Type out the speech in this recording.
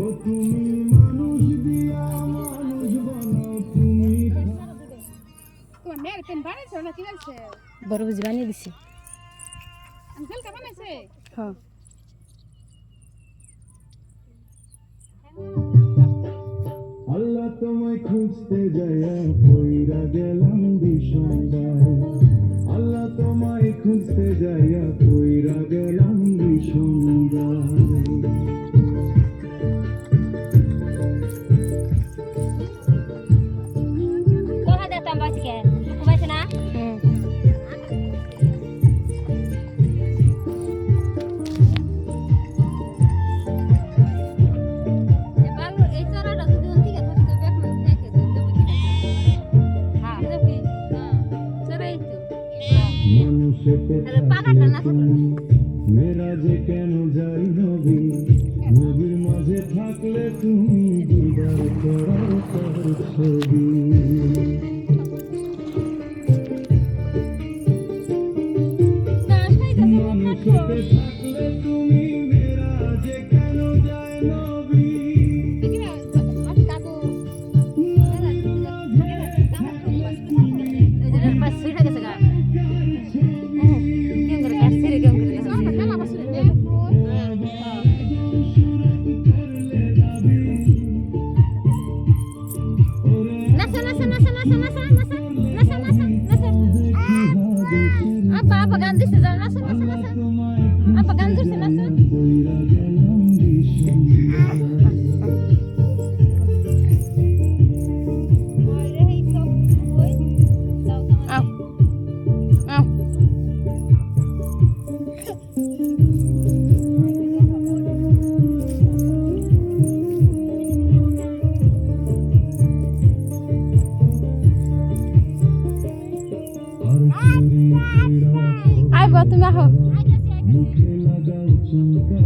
ও তুমি মানুষ দিয়া মানুষ বানাও তুমি। তোমার মেয়ের পেন বানাইছো না কি বলছে? বড় বুঝি বানিয়ে দিছি। আঙ্কেল কা বানাইছে? হ্যাঁ আল্লাহ তোমায় খুঁজতে যাইয়া কইরা গেলাম বিষমদার। আল্লাহ তোমায় খুঁজতে যাইয়া কইরা গেলাম বিষমদার। কোথা যেতাম বাসকে ঘুমাইছে না এই চড়াটা যদি ওদিকে থাকতো বেকমান থেকে দেবো হ্যাঁ দেখি চড়াই তো মানুষেতে পাকাটা না মেরা যে কেন যাই নবী, নবীর মাঝে থাকলে তুমি দিদার করার পর ছবি। মানুষেতে থাকলে তুমি মেরা যে কেন যায় নবী। বাস ছিড়ে গেছে গা কেন করে গাছ ছিড়ে কেন করে গেছে খেলা বসে নে নাচা নাচা নাচা নাচা নাচা নাচা নাচা নাচা নাচা আপা আপা গান দিছে যাও নাচা নাচা নাচা আপা গান দিছে নাচা আও আও আর আইব তুমি আহো মুখে লাগাও চুলকা